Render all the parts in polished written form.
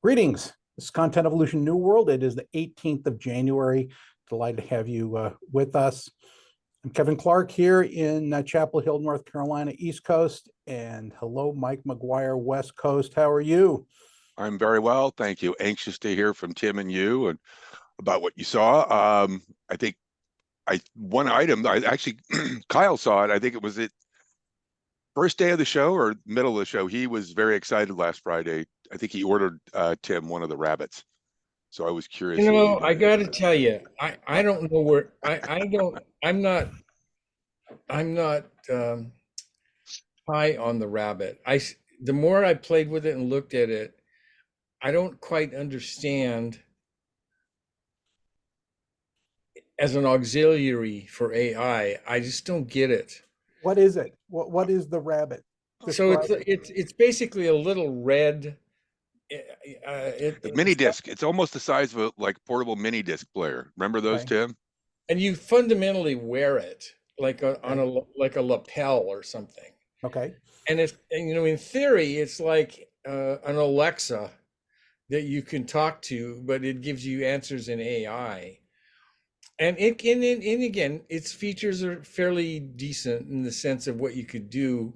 Greetings. This is Content Evolution New World. It is the 18th of January. Delighted to have you with us. I'm Kevin Clark here in Chapel Hill, North Carolina, East Coast. And hello, Mike McGuire, West Coast. How are you? I'm very well, thank you. Anxious to hear from Tim and you and about what you saw. I think one item I actually Kyle saw it. I think it was it first day of the show or middle of the show. He was very excited last Friday. I think he ordered Tim one of the rabbits. So I was curious. I got to tell you, I don't know where I don't I'm not high on the rabbit. The more I played with it and looked at it, I don't quite understand as an auxiliary for AI. I just don't get it. What is it? What is the rabbit? So it's basically a little red. Mini disc. It's almost the size of a portable mini disc player. Remember those, Tim? And you fundamentally wear it on a lapel or something. Okay. And in theory, it's like an Alexa that you can talk to, but it gives you answers in AI. And again, its features are fairly decent in the sense of what you could do.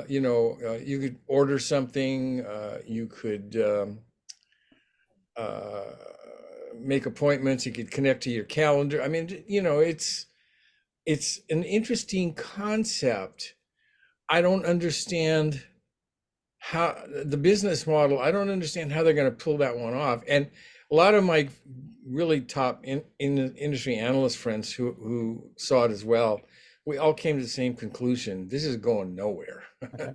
You could order something, you could make appointments, you could connect to your calendar. I mean, it's an interesting concept. I don't understand how the business model, I don't understand how they're going to pull that one off. And a lot of my really top in industry analyst friends who saw it as well, we all came to the same conclusion. This is going nowhere. Okay.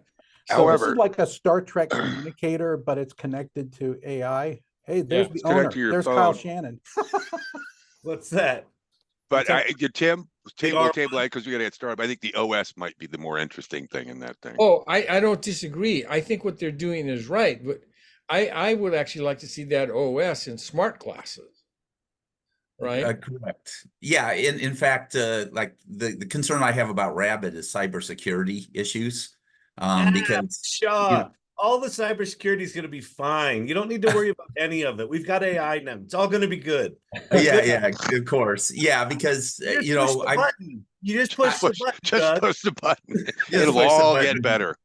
So however, this is like a Star Trek communicator, but it's connected to AI. Hey, there's the owner. There's phone. Kyle Shannon. What's that? But Tim, table because we got to get started. But I think the OS might be the more interesting thing in that thing. Oh, I don't disagree. I think what they're doing is right, but I would actually like to see that OS in smart glasses. Right. Correct. Yeah. In fact, like the concern I have about Rabbit is cybersecurity issues. Because all the cybersecurity is going to be fine. You don't need to worry about any of it. We've got AI now. It's all going to be good. Yeah, of course. Yeah, because you just push the button. Just push the button. It'll all get better.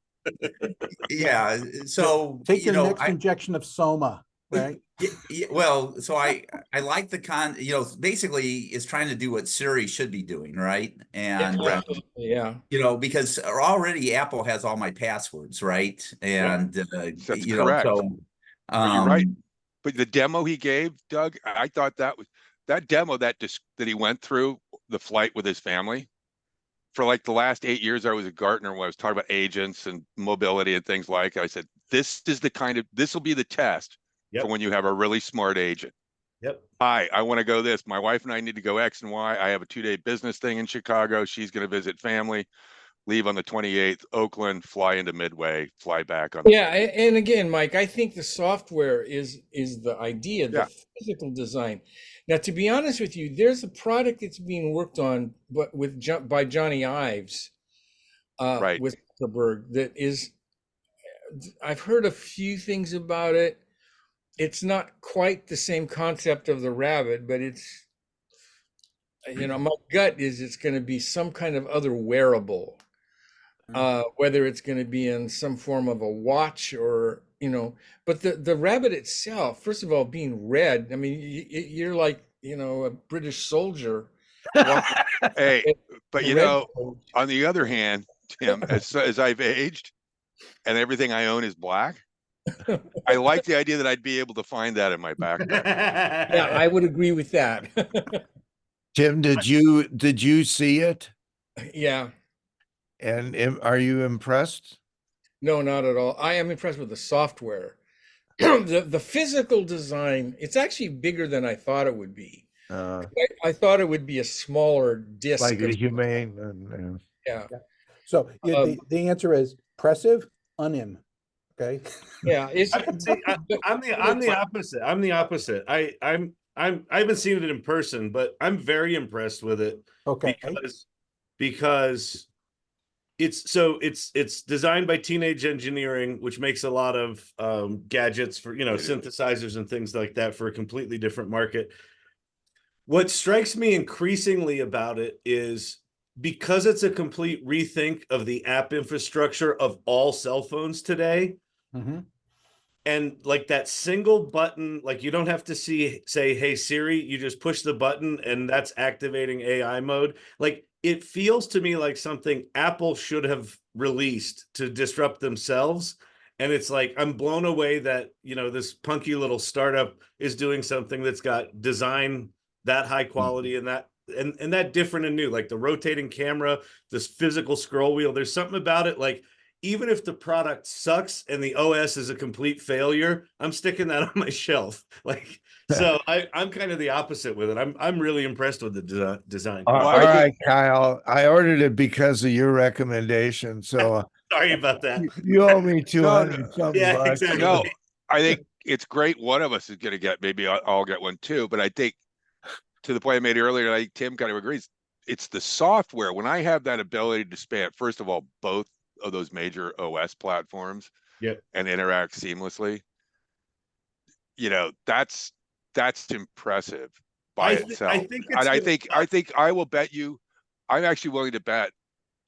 Yeah. So take your next injection of Soma. Right. Well, so I like the basically it's trying to do what Siri should be doing, right? And because already Apple has all my passwords, right? And that's correct. So you're right. But the demo he gave, Doug, I thought that demo that he went through the flight with his family. For like the last 8 years, I was at Gartner when I was talking about agents and mobility and things like. I said, this will be the test. For when you have a really smart agent. Hi, I want to go this. My wife and I need to go X and Y. I have a 2-day business thing in Chicago. She's going to visit family. Leave on the 28th, Oakland, fly into Midway, fly back on. And again, Mike, I think the software is the idea, the physical design. Now, to be honest with you, there's a product that's being worked on, but by Johnny Ives, with Zuckerberg. That is, I've heard a few things about it. It's not quite the same concept of the rabbit, but it's, my gut is it's going to be some kind of other wearable, whether it's going to be in some form of a watch or, but the rabbit itself, first of all, being red, I mean, you're like, a British soldier. Hey, but on the other hand, Tim, as I've aged and everything I own is black, I like the idea that I'd be able to find that in my backpack. Yeah, I would agree with that. Tim, did you see it? Yeah. And are you impressed? No, not at all. I am impressed with the software. The physical design, it's actually bigger than I thought it would be. I thought it would be a smaller disc. Like a humane. Yeah. So the answer is impressive, unim. Okay. Yeah, I'm the opposite. I'm the opposite. I haven't seen it in person, but I'm very impressed with it. Okay. Because It's designed by Teenage Engineering, which makes a lot of gadgets for, synthesizers and things like that for a completely different market. What strikes me increasingly about it is because it's a complete rethink of the app infrastructure of all cell phones today. Mm-hmm. And like that single button, like you don't have to say, hey Siri, you just push the button and that's activating AI mode. Like it feels to me like something Apple should have released to disrupt themselves. And it's like, I'm blown away that, this punky little startup is doing something that's got design that high quality and that and that different and new, like the rotating camera, this physical scroll wheel. There's something about it, like even if the product sucks and the OS is a complete failure, I'm sticking that on my shelf. Like, so I'm kind of the opposite with it. I'm really impressed with the design. All right, Kyle, I ordered it because of your recommendation. So sorry about that. You owe me 200 something yeah, bucks. exactly. No, I think it's great. One of us is going to get, maybe I'll get one too. But I think to the point I made earlier, I think Tim kind of agrees. It's the software. When I have that ability to span, first of all, both of those major OS platforms, and interact seamlessly, that's impressive by itself. I think I will bet you, I'm actually willing to bet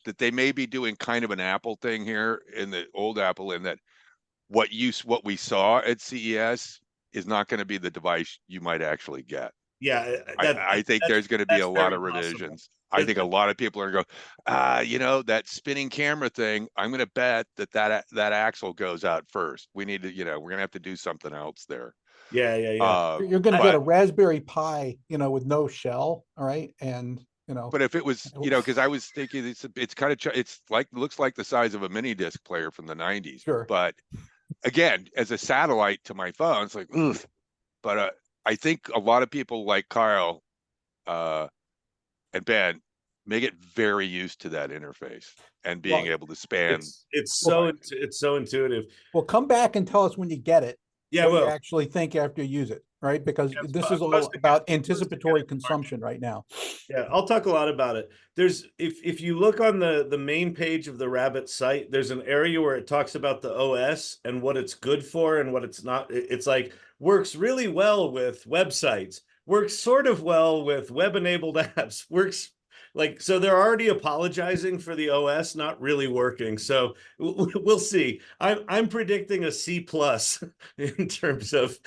that they may be doing kind of an Apple thing here in the old Apple, in that what we saw at CES is not going to be the device you might actually get. Yeah, I think there's going to be a lot of revisions. I think a lot of people are going to go, that spinning camera thing, I'm going to bet that axle goes out first. We need to, we're going to have to do something else there. Yeah. You're going to get a Raspberry Pi, with no shell. All right. And, but if it was, because I was thinking it's kind of, looks like the size of a mini disc player from the 90s. Sure. But again, as a satellite to my phone, it's like, ugh. But I think a lot of people like Kyle and Ben may get very used to that interface and being able to span. It's so intuitive. Well, come back and tell us when you get it. Yeah, what you actually think after you use it, right? Because this is a little about anticipatory consumption right now. Yeah, I'll talk a lot about it. There's if you look on the main page of the Rabbit site, there's an area where it talks about the OS and what it's good for and what it's not. It's like works really well with websites, works sort of well with web-enabled apps, works like, so they're already apologizing for the OS not really working. So we'll see. I'm predicting a C+ in terms of,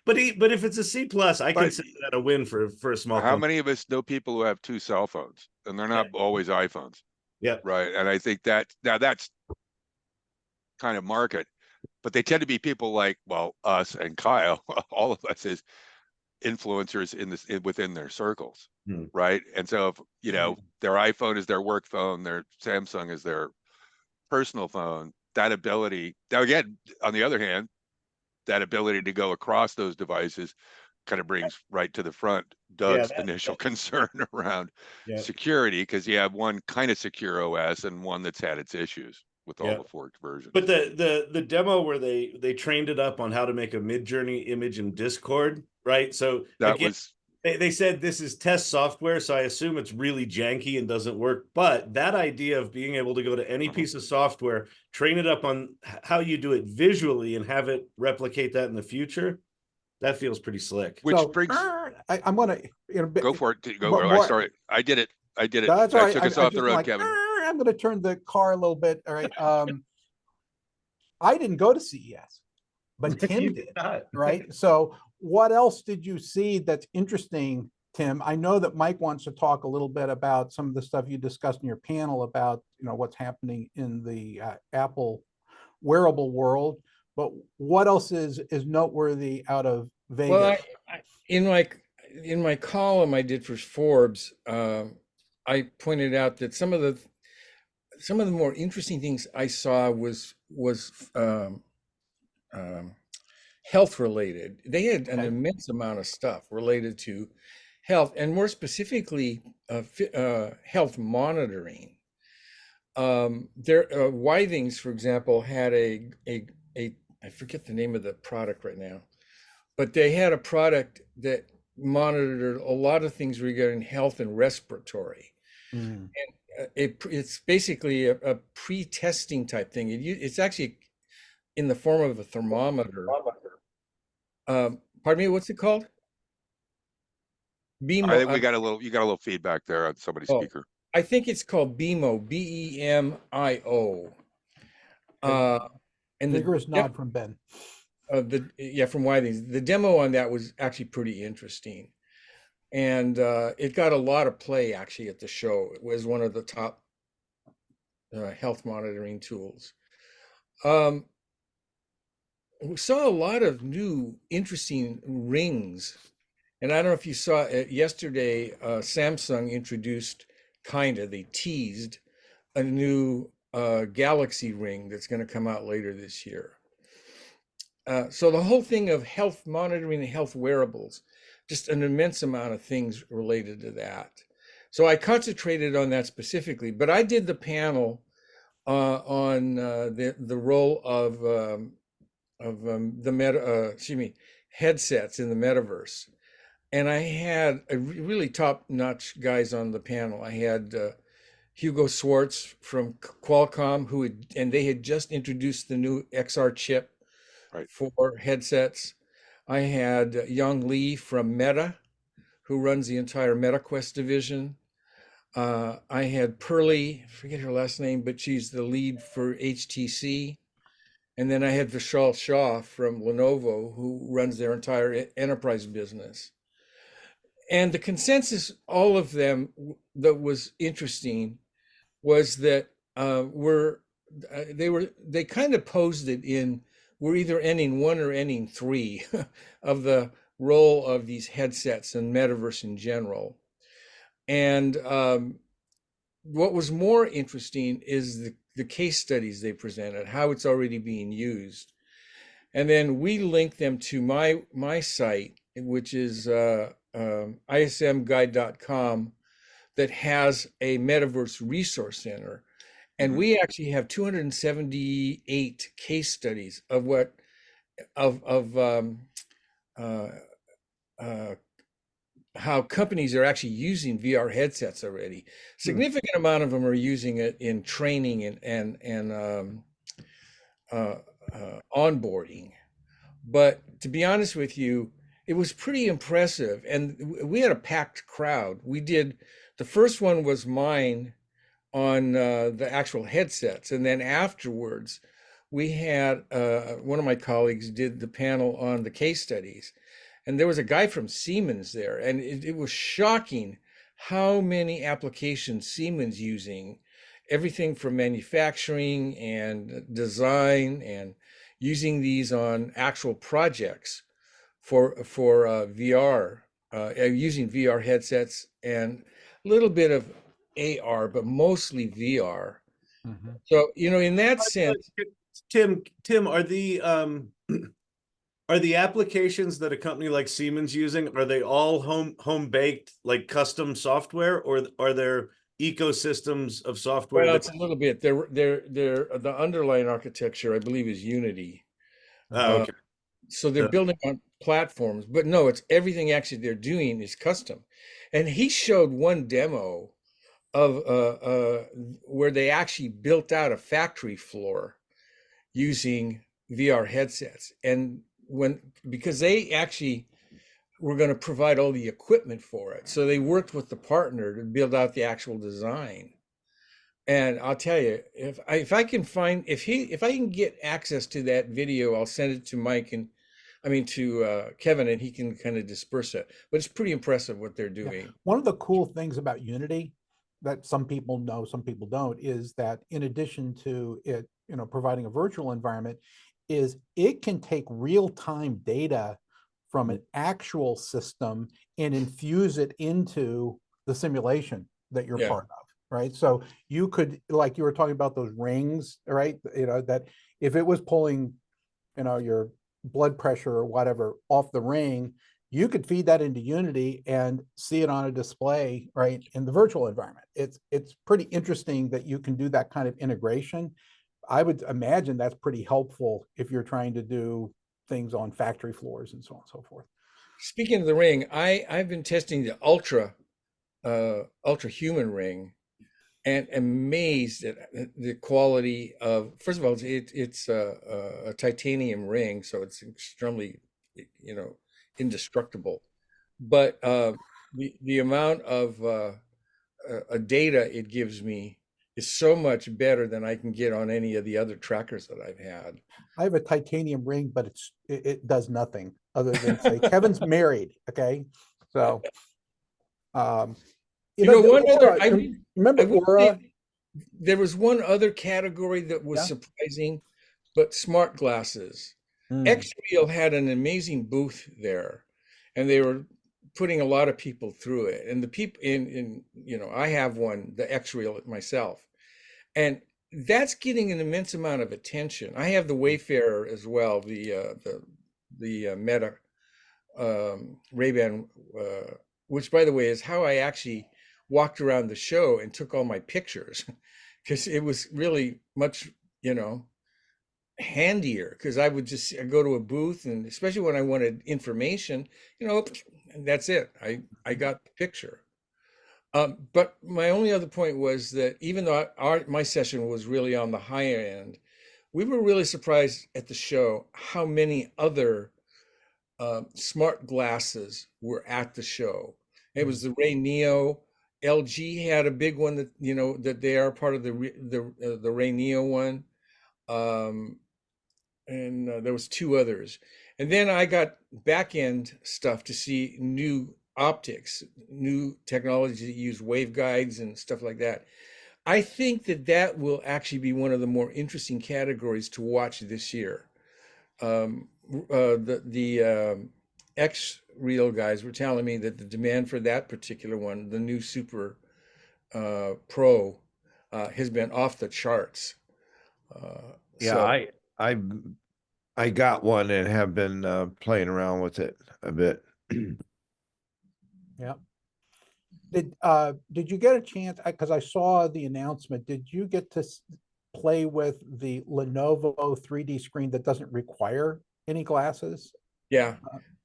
but if it's a C+, I consider that a win for a small company. How many of us know people who have 2 cell phones and they're not always iPhones? Yeah. Right. And I think that now that's kind of market, but they tend to be people like, us and Kyle, all of us is influencers within their circles. Right. And so if their iPhone is their work phone, their Samsung is their personal phone, that ability, now again, on the other hand, that ability to go across those devices kind of brings right to the front Doug's initial concern around security, because you have one kind of secure OS and one that's had its issues with all the forked versions. But the demo where they trained it up on how to make a Midjourney image in Discord, right? So that was, they said this is test software, so I assume it's really janky and doesn't work. But that idea of being able to go to any piece of software, train it up on how you do it visually and have it replicate that in the future, that feels pretty slick. Which brings, I'm going to go for it. Go. Sorry, I did it. That's all right. I took us off the road, Kevin. I'm going to turn the car a little bit. All right. I didn't go to CES, but Tim did. Right. So what else did you see that's interesting, Tim? I know that Mike wants to talk a little bit about some of the stuff you discussed in your panel about, what's happening in the Apple wearable world, but what else is noteworthy out of Vegas? Well, in my column I did for Forbes, I pointed out that some of the more interesting things I saw was health related. They had an immense amount of stuff related to health, and more specifically, health monitoring. Withings, for example, had a I forget the name of the product right now, but they had a product that monitored a lot of things regarding health and respiratory. And it's basically a pre-testing type thing. It's actually in the form of a thermometer. Pardon me, what's it called? I BMO. think you got a little feedback there on somebody's Oh, speaker. I think it's called BMO, BEMIO. And Vigorous nod from Ben. From Withings. The demo on that was actually pretty interesting. And it got a lot of play actually at the show. It was one of the top health monitoring tools. We saw a lot of new interesting rings. And I don't know if you saw it yesterday, Samsung introduced, they teased a new Galaxy ring that's going to come out later this year. So the whole thing of health monitoring and health wearables, just an immense amount of things related to that. So I concentrated on that specifically, but I did the panel on the role of the headsets in the metaverse. And I had a really top-notch guys on the panel. I had Hugo Schwartz from Qualcomm, and they had just introduced the new XR chip for headsets. I had Young Lee from Meta, who runs the entire MetaQuest division. I had Pearlie, I forget her last name, but she's the lead for HTC. And then I had Vishal Shah from Lenovo, who runs their entire enterprise business. And the consensus, all of them, that was interesting was that they kind of posed it in, we're either ending 1 or ending 3 of the role of these headsets and metaverse in general. And what was more interesting is the case studies they presented, how it's already being used. And then we link them to my site, which is ismguide.com, that has a metaverse resource center. And we actually have 278 case studies of how companies are actually using VR headsets already. Significant amount of them are using it in training and onboarding. But to be honest with you, it was pretty impressive. And we had a packed crowd. The first one was mine on the actual headsets. And then afterwards, we had one of my colleagues did the panel on the case studies. And there was a guy from Siemens there. And it was shocking how many applications Siemens using, everything from manufacturing and design, and using these on actual projects for VR, using VR headsets and a little bit of AR, but mostly VR. So, in that sense, Tim, are the applications that a company like Siemens using, are they all home baked, like custom software, or are there ecosystems of software? Well, it's a little bit. The underlying architecture, I believe, is Unity. Okay. So they're building on platforms, but no, it's everything actually they're doing is custom. And he showed one demo of where they actually built out a factory floor using VR headsets. And because they actually were going to provide all the equipment for it. So they worked with the partner to build out the actual design. And I'll tell you, if I can get access to that video, I'll send it to Mike to Kevin, and he can kind of disperse it. But it's pretty impressive what they're doing. Yeah. One of the cool things about Unity that some people know, some people don't, is that in addition to it, providing a virtual environment, is it can take real-time data from an actual system and infuse it into the simulation that you're part of, right? So you could, like you were talking about those rings, right? That if it was pulling, your blood pressure or whatever off the ring, you could feed that into Unity and see it on a display, right, in the virtual environment. It's pretty interesting that you can do that kind of integration. I would imagine that's pretty helpful if you're trying to do things on factory floors and so on and so forth. Speaking of the ring, I've been testing the ultra human ring, and amazed at the quality of, first of all, it's a titanium ring, so it's extremely, indestructible. But the amount of data it gives me is so much better than I can get on any of the other trackers that I've had. I have a titanium ring, but it does nothing other than say Kevin's married. Okay, so One other, remember I would Aura? say there was one other category that was surprising, but smart glasses. X-Real had an amazing booth there, and they were putting a lot of people through it. And the people I have one, the X-Real myself, and that's getting an immense amount of attention. I have the Wayfarer as well, the Meta Ray-Ban, which, by the way, is how I actually walked around the show and took all my pictures, because it was really much, handier, because I would just go to a booth, and especially when I wanted information, and that's it. I got the picture. But my only other point was that even though my session was really on the higher end, we were really surprised at the show how many other smart glasses were at the show. It was the Ray Neo. LG had a big one that that they are part of the Ray Neo one, and there was two others. And then I got back end stuff to see new optics, new technology that use waveguides and stuff like that. I think that will actually be one of the more interesting categories to watch this year. The X-Real guys were telling me that the demand for that particular one, the new Super Pro, has been off the charts. I got one and have been playing around with it a bit. Yeah. Did you get a chance? Because I saw the announcement. Did you get to play with the Lenovo 3D screen that doesn't require any glasses? Yeah,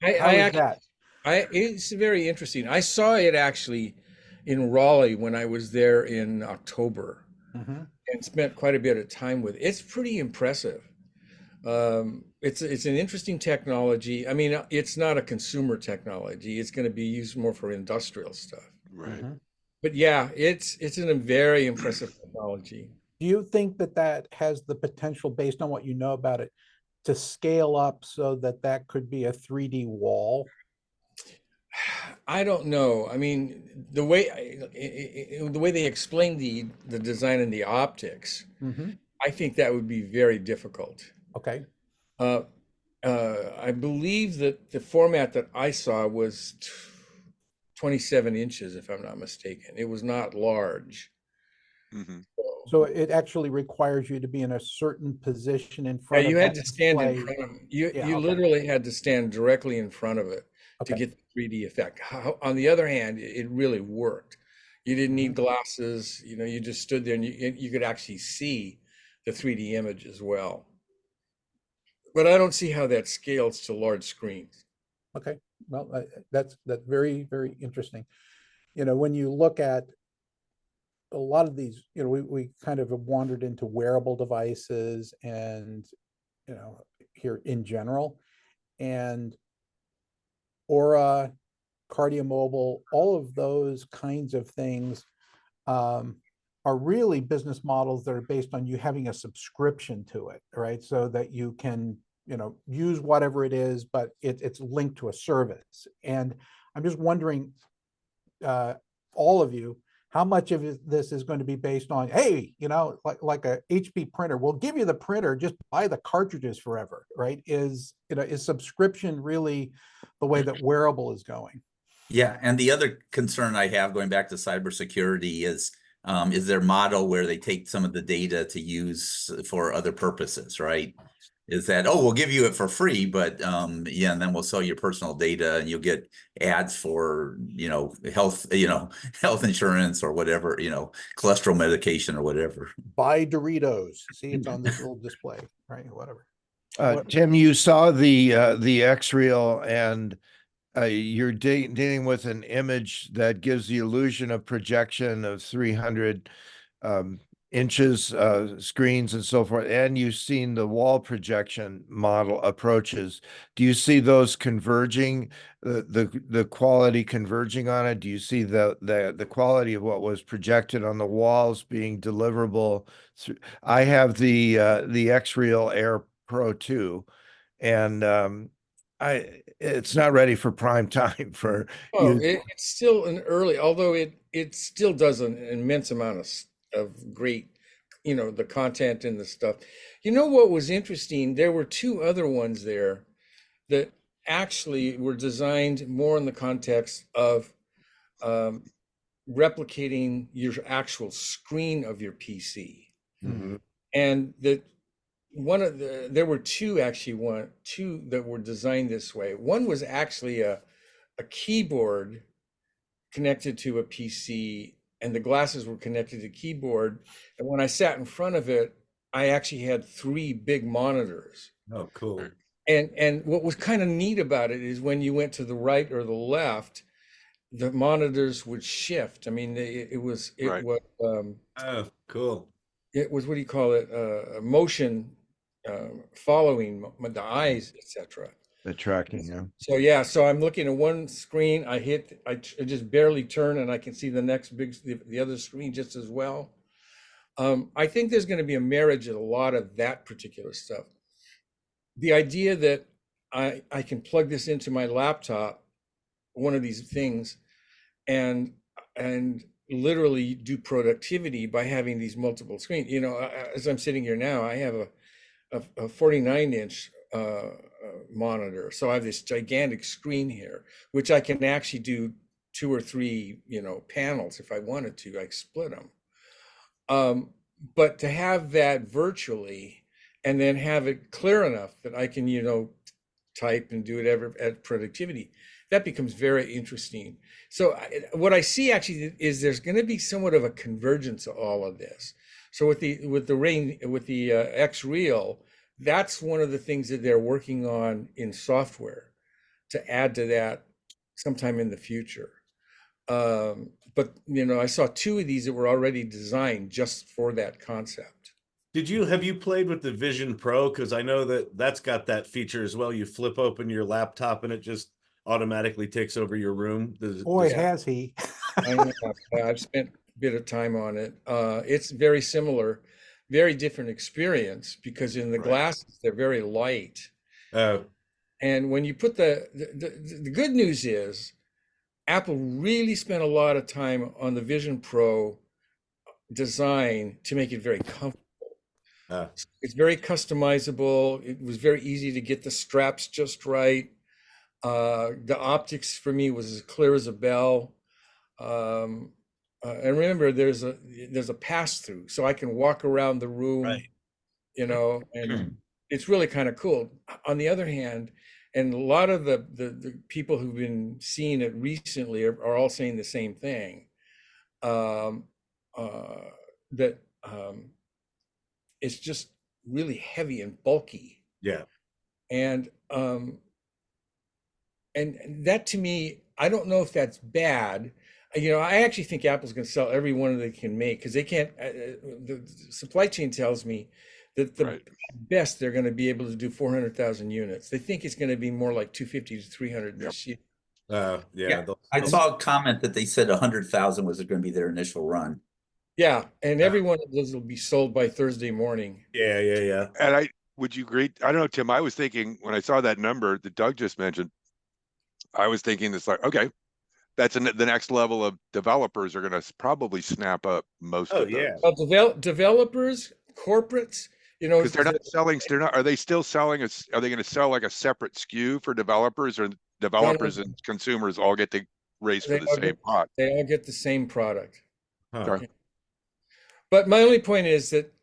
it's very interesting. I saw it actually in Raleigh when I was there in October, and spent quite a bit of time with it. It's pretty impressive. It's an interesting technology. I mean, it's not a consumer technology. It's going to be used more for industrial stuff. Right. But yeah, it's a very impressive technology. Do you think that has the potential, based on what you know about it, to scale up so that could be a 3D wall? I don't know. I mean, the way they explained the design and the optics, I think that would be very difficult. Okay. I believe that the format that I saw was 27 inches, if I'm not mistaken. It was not large. So it actually requires you to be in a certain position in front of you had that to stand display. in front of it. You literally had to stand directly in front of it to get the 3D effect. On the other hand, it really worked. You didn't need glasses. You just stood there and you could actually see the 3D image as well. But I don't see how that scales to large screens. Okay, well, that's very, very interesting. When you look at a lot of these, we kind of have wandered into wearable devices and, here in general, and Aura, KardioMobile, all of those kinds of things are really business models that are based on you having a subscription to it, right? So that you can, use whatever it is, but it's linked to a service. And I'm just wondering, all of you, how much of this is going to be based on, hey, like a HP printer, we'll give you the printer, just buy the cartridges forever, right? Is subscription really the way that wearable is going? Yeah, and the other concern I have, going back to cybersecurity, is their model where they take some of the data to use for other purposes, right? Is that, oh, we'll give you it for free, but yeah, and then we'll sell your personal data and you'll get ads for, health, health insurance or whatever, cholesterol medication or whatever. Buy Doritos. See, it's on this little display, right? Whatever. Tim, you saw the X-Real, and you're dealing with an image that gives the illusion of projection of 300 inches, screens and so forth, and you've seen the wall projection model approaches. Do you see those converging, the quality converging on it? Do you see the quality of what was projected on the walls being deliverable? I have the X-Real Air Pro 2, and it's not ready for prime time for Oh, you. it's still an early, although it still does an immense amount of great, the content and the stuff. You know what was interesting? There were two other ones there that actually were designed more in the context of replicating your actual screen of your PC. Mhm. And there were two that were designed this way. One was actually a keyboard connected to a PC, and the glasses were connected to the keyboard. And when I sat in front of it, I actually had three big monitors. Oh, cool. And what was kind of neat about it is when you went to the right or the left, the monitors would shift. I mean, it was Right. Oh, cool. it was, what do you call it? Motion following the eyes, etc. The tracking, yeah. So yeah, so I'm looking at one screen. I just barely turn, and I can see the other screen just as well. I think there's going to be a marriage of a lot of that particular stuff. The idea that I can plug this into my laptop, one of these things, and literally do productivity by having these multiple screens. As I'm sitting here now, I have a 49-inch monitor, so I have this gigantic screen here, which I can actually do 2 or 3 panels if I wanted to. I split them, but to have that virtually and then have it clear enough that I can type and do it at productivity, that becomes very interesting. So what I see actually is there's going to be somewhat of a convergence of all of this. So with the X-Real, that's one of the things that they're working on in software to add to that sometime in the future. But I saw 2 of these that were already designed just for that concept. Have you played with the Vision Pro? Because I know that's got that feature as well. You flip open your laptop and it just automatically takes over your room. Boy, has he. I've spent a bit of time on it. It's very similar, very different experience, because in the glasses, they're very light. Oh. And when you put the good news is Apple really spent a lot of time on the Vision Pro design to make it very comfortable. It's very customizable. It was very easy to get the straps just right. The optics for me was as clear as a bell. And remember, there's a pass through, so I can walk around the room, and it's really kind of cool. On the other hand, and a lot of the people who've been seeing it recently are all saying the same thing, that it's just really heavy and bulky. Yeah. And that, to me, I don't know if that's bad. I actually think Apple's going to sell every one they can make, because they can't. The supply chain tells me that the best they're going to be able to do 400,000 units. They think it's going to be more like 250 to 300 this year. Yeah. I saw a comment that they said 100,000 was going to be their initial run. Yeah, and every one of those will be sold by Thursday morning. Yeah. And would you agree? I don't know, Tim. I was thinking when I saw that number that Doug just mentioned, I was thinking it's like, okay, that's the next level of developers are going to probably snap up most of those. Well, developers, corporates, because they're not selling. Are they still selling? Are they going to sell like a separate SKU for developers, or developers and consumers all get to race for the same pot? They all get the same product. Okay. But my only point is that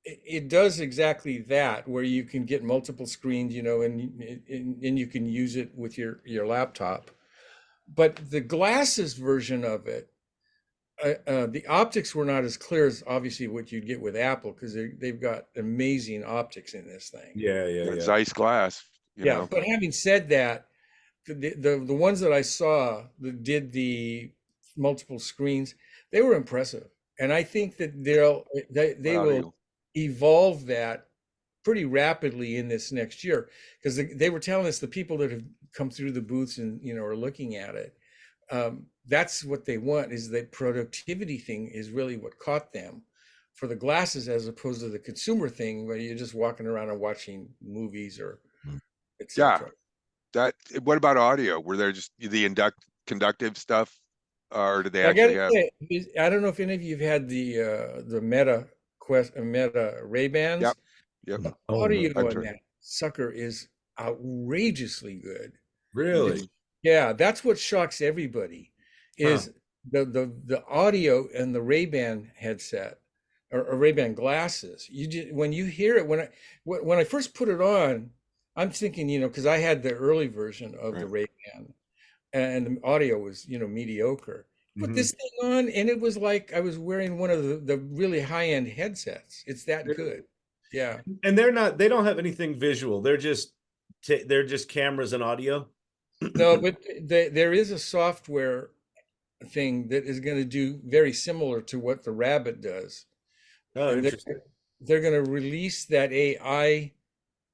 it does exactly that, where you can get multiple screens, and you can use it with your laptop. But the glasses version of it, the optics were not as clear as obviously what you'd get with Apple, because they've got amazing optics in this thing. Yeah. Zeiss glass. You know. But having said that, the ones that I saw that did the multiple screens, they were impressive. and I think that they will Audio. evolve that pretty rapidly in this next year, because they were telling us, the people that have come through the booths and are looking at it, that's what they want, is the productivity thing is really what caught them for the glasses, as opposed to the consumer thing where you're just walking around and watching movies or Yeah. etc. What about audio? Were there just the conductive stuff, or did they I actually gotta have? say, I don't know if any of you have had the Meta Ray-Bans. Yep. Yep. The Oh, no. audio on that sucker is outrageously good. Really? Yeah, that's what shocks everybody, is the audio and the Ray-Ban headset or Ray-Ban glasses. When you hear it, when I first put it on, I'm thinking, because I had the early version of the Ray-Ban, and the audio was, mediocre. Put this thing on, and it was like I was wearing one of the really high-end headsets. It's that good. Yeah. And they don't have anything visual. They're just cameras and audio. No, but there is a software thing that is going to do very similar to what the Rabbit does. Oh, And interesting. they're going to release that AI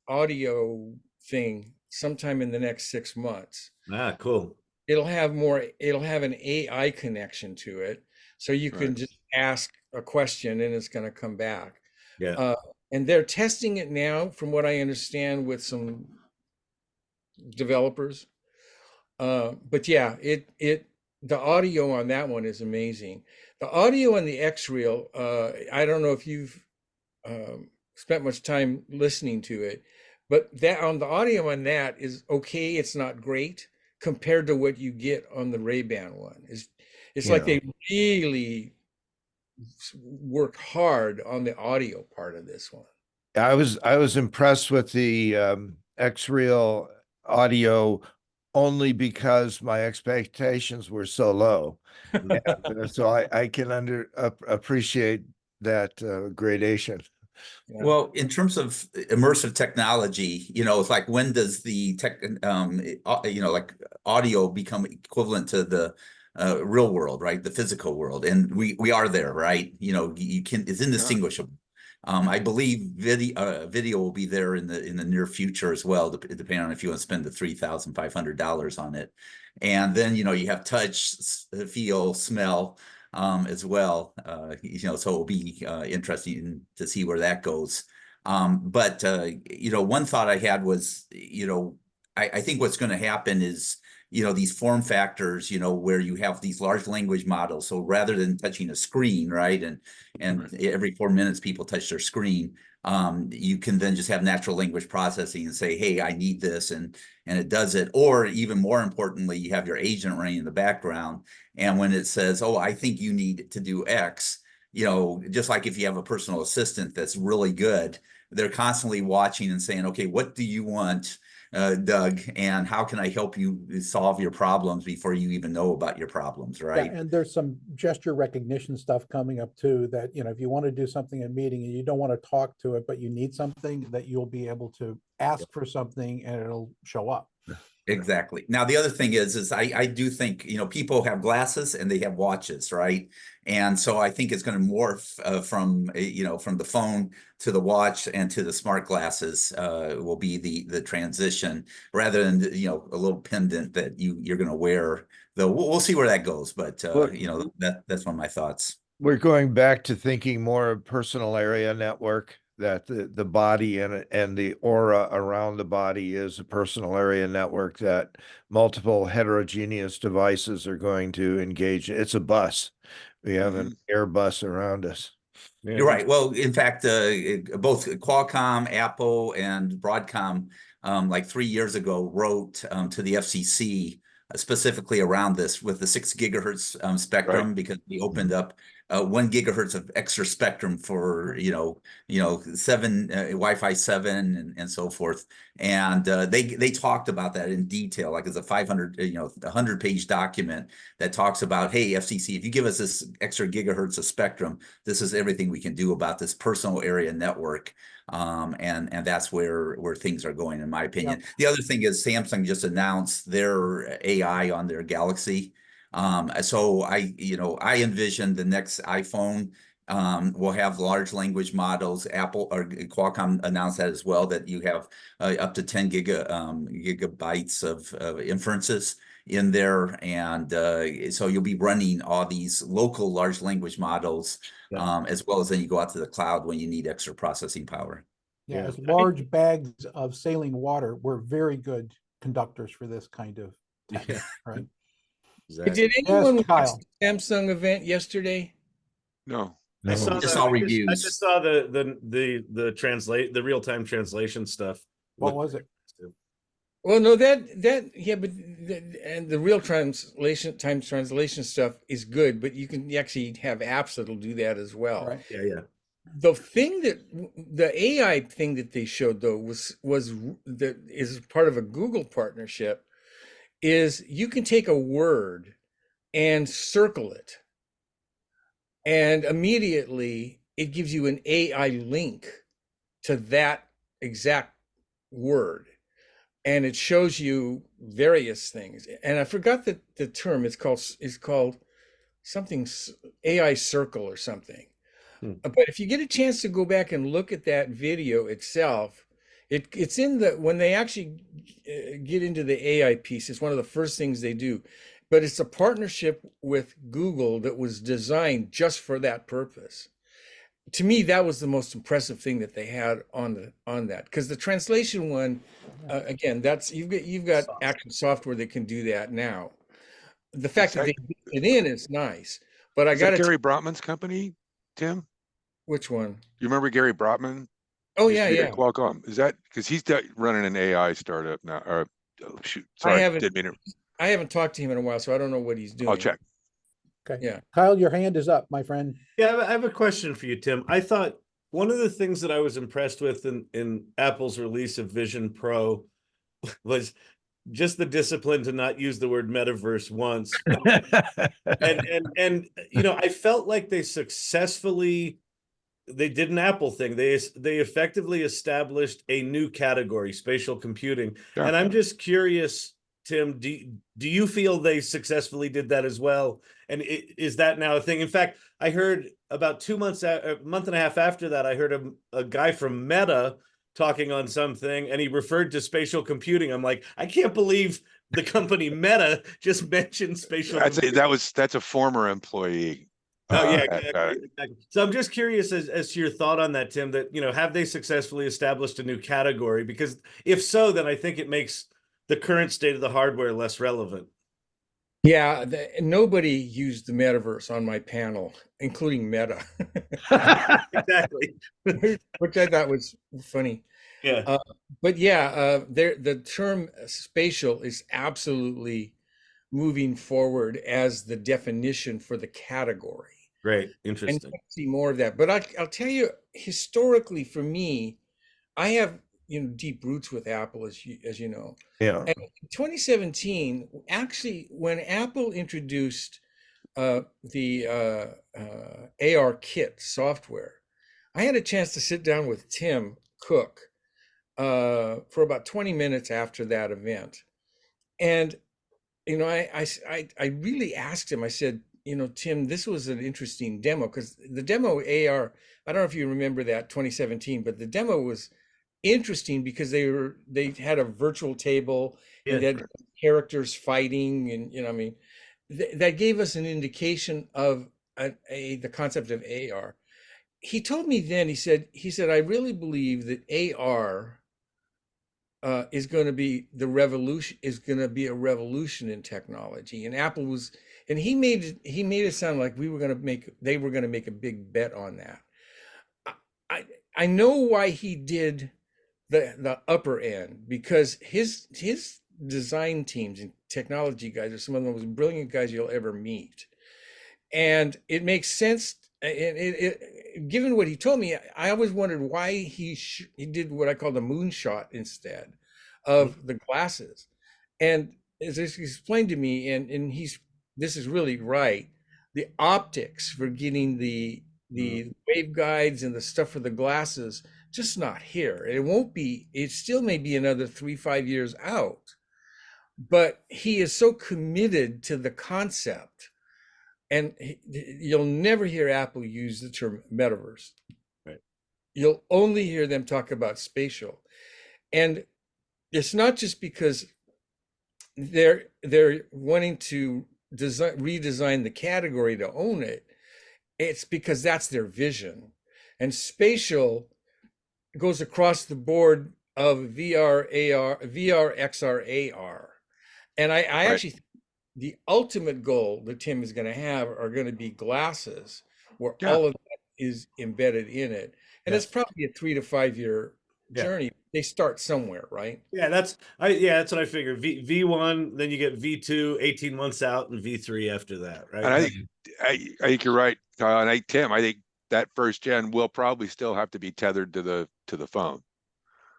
audio thing sometime in the next 6 months. Ah, cool. It'll have an AI connection to it. So you can just ask a question and it's going to come back. Yeah. And they're testing it now, from what I understand, with some developers. But yeah, the audio on that one is amazing. The audio on the X-Reel, I don't know if you've spent much time listening to it, but that on the audio on that is okay. It's not great compared to what you get on the Ray-Ban one. It's like they really work hard on the audio part of this one. I was impressed with the X-Reel audio only because my expectations were so low. And so I can appreciate that gradation. Yeah. Well, in terms of immersive technology, it's like, when does the like audio become equivalent to the real world, right? The physical world, and we are there, right? It's indistinguishable. I believe video will be there in the near future as well, depending on if you want to spend the $3,500 on it. And then you have touch, feel, smell as well. So it'll be interesting to see where that goes. But one thought I had was, I think what's going to happen is, these form factors, where you have these large language models. So rather than touching a screen, right, and every 4 minutes people touch their screen, you can then just have natural language processing and say, hey, I need this, and it does it. Or even more importantly, you have your agent running in the background, and when it says, oh, I think you need to do X, just like if you have a personal assistant that's really good, they're constantly watching and saying, okay, what do you want, Doug, and how can I help you solve your problems before you even know about your problems, right? Yeah, and there's some gesture recognition stuff coming up too, that, if you want to do something in a meeting and you don't want to talk to it, but you need something, that you'll be able to ask for something and it'll show up. Exactly. Now, the other thing is I do think, people have glasses and they have watches, right? And so I think it's going to morph from the phone to the watch and to the smart glasses will be the transition, rather than, a little pendant that you're going to wear. Though we'll see where that goes. But, that's one of my thoughts. We're going back to thinking more of personal area network, that the body and the aura around the body is a personal area network that multiple heterogeneous devices are going to engage. It's a bus. We have an Airbus around us. You're right. Well, in fact, both Qualcomm, Apple, and Broadcom, like 3 years ago, wrote to the FCC specifically around this with the 6 gigahertz spectrum, because we opened up 1 gigahertz of extra spectrum for 7 Wi-Fi 7 and so forth. And they talked about that in detail, like it's a 100-page document that talks about, hey, FCC, if you give us this extra gigahertz of spectrum, this is everything we can do about this personal area network. And that's where things are going, in my opinion. The other thing is Samsung just announced their AI on their Galaxy. So I envision the next iPhone will have large language models. Apple or Qualcomm announced that as well, that you have up to 10 gigabytes of inferences in there. And so you'll be running all these local large language models, as well as then you go out to the cloud when you need extra processing power. Yeah, as large bags of saline water were very good conductors for this kind of test, right? Exactly. Did anyone watch Kyle. the Samsung event yesterday? No. I saw just saw reviews. I just saw the real-time translation stuff. What was it? Well, no, yeah, but and the real time translation stuff is good, but you can actually have apps that'll do that as well. Right. Yeah. The thing the AI thing that they showed though that is part of a Google partnership is you can take a word and circle it, and immediately it gives you an AI link to that exact word. And it shows you various things. And I forgot the term. It's called something AI circle or something. But if you get a chance to go back and look at that video itself, it's in when they actually get into the AI piece, it's one of the first things they do. But it's a partnership with Google that was designed just for that purpose. To me, that was the most impressive thing that they had on that, because the translation one, again, that's you've got actual software that can do that now. The fact that they put it in is nice, but I got Gary Brotman's company, Tim. Which one? You remember Gary Brotman? Oh yeah. Qualcomm. Is that because he's running an AI startup now? Or shoot, sorry, I haven't talked to him in a while, so I don't know what he's doing. I'll check. Okay. Yeah. Kyle, your hand is up, my friend. Yeah, I have a question for you, Tim. I thought one of the things that I was impressed with in Apple's release of Vision Pro was just the discipline to not use the word metaverse once. and I felt like they did an Apple thing. They effectively established a new category, spatial computing. Yeah. And I'm just curious, Tim, do you feel they successfully did that as well? And is that now a thing? In fact, I heard about a month and a half after that, I heard a guy from Meta talking on something, and he referred to spatial computing. I'm like, I can't believe the company Meta just mentioned spatial computing. That's a former employee. Oh yeah, exactly. So I'm just curious as to your thought on that, Tim, that, have they successfully established a new category? Because if so, then I think it makes the current state of the hardware less relevant. Yeah, nobody used the metaverse on my panel, including Meta. Exactly. Which I thought was funny. Yeah. But yeah, the term spatial is absolutely moving forward as the definition for the category. Great. Interesting. And see more of that. But I'll tell you, historically, for me, I have deep roots with Apple, as you know. Yeah. And in 2017, actually, when Apple introduced the AR Kit software, I had a chance to sit down with Tim Cook for about 20 minutes after that event, and I really asked him. I said, Tim, this was an interesting demo, because the demo AR, I don't know if you remember that 2017, but the demo was interesting because they had a virtual table and they had characters fighting, and that gave us an indication of the concept of AR. He told me then, he said, I really believe that AR is going to be a revolution in technology. And Apple was, and he made it sound like they were going to make a big bet on that. I know why he did the upper end, because his design teams and technology guys are some of the most brilliant guys you'll ever meet, and it makes sense. And given what he told me, I always wondered why he did what I call the moonshot instead of the glasses. And as he explained to me, and this is really right, the optics for getting the waveguides and the stuff for the glasses, just not here. It still may be another 3-5 years out. but he is so committed to the concept, and you'll never hear Apple use the term metaverse. Right. You'll only hear them talk about spatial. And it's not just because they're wanting to redesign the category to own it. It's because that's their vision. And spatial goes across the board of VR, AR, VR, XR, AR. And I actually think the ultimate goal that Tim is going to have are going to be glasses where all of that is embedded in it. And it's probably a 3 to 5 year journey. They start somewhere, right? Yeah, that's what I figured. V1, then you get V2 18 months out, and V3 after that, right? And I think you're right, Kyle. And Tim, I think that first gen will probably still have to be tethered to the phone.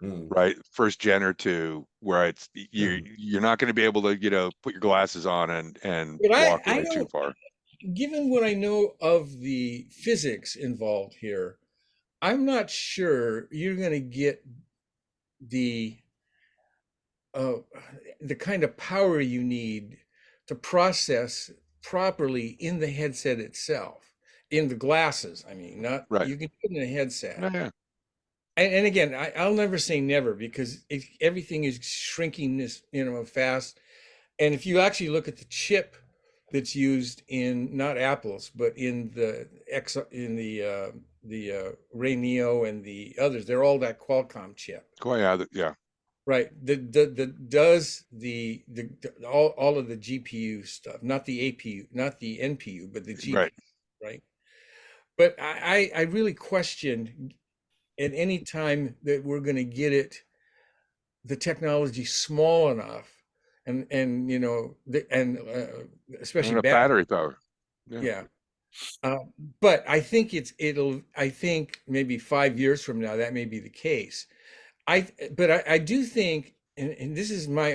Right, first gen or two, where it's you're not going to be able to put your glasses on and walk away too far. Given what I know of the physics involved here, I'm not sure you're going to get the kind of power you need to process properly in the headset itself, in the glasses. I mean, not you can put in a headset. Yeah. And again, I'll never say never, because everything is shrinking this, fast. And if you actually look at the chip that's used in not Apple's, but in the Ray Neo and the others, they're all that Qualcomm chip. Oh yeah. Right. Does all of the GPU stuff, not the APU, not the NPU, but the GPU, right? But I really question at any time that we're going to get the technology small enough, and especially battery power. Yeah. But I think I think maybe 5 years from now that may be the case. But I do think, and this is my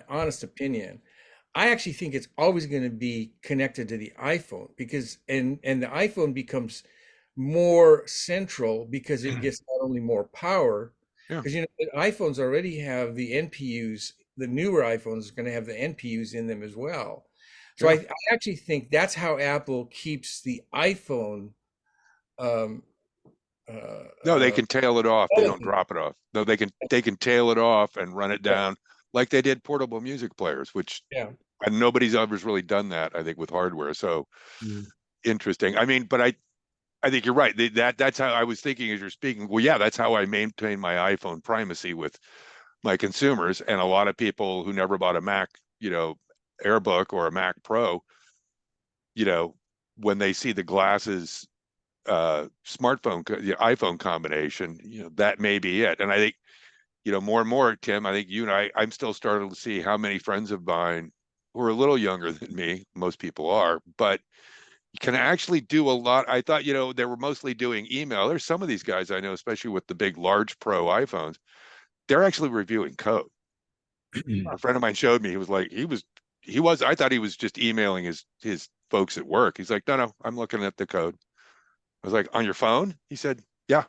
honest opinion, I actually think it's always going to be connected to the iPhone, because and the iPhone becomes more central because it gets not only more power, because iPhones already have the NPUs. The newer iPhones are going to have the NPUs in them as well. So I actually think that's how Apple keeps the iPhone. No, they can tail it off. They don't drop it off. No, they can tail it off and run it down like they did portable music players, which and nobody's ever really done that, I think, with hardware. So interesting. I mean, but I think you're right. That's how I was thinking as you're speaking. Well, yeah, that's how I maintain my iPhone primacy with my consumers. And a lot of people who never bought a Mac, AirBook or a Mac Pro, when they see the glasses smartphone, the iPhone combination, that may be it. And I think, more and more, Tim, I think you and I'm still starting to see how many friends of mine who are a little younger than me, most people are, but you can actually do a lot. I thought, they were mostly doing email. There's some of these guys I know, especially with the big, large Pro iPhones, they're actually reviewing code. A friend of mine showed me, he was like, I thought he was just emailing his folks at work. He's like, no, I'm looking at the code. I was like, on your phone? He said, yeah.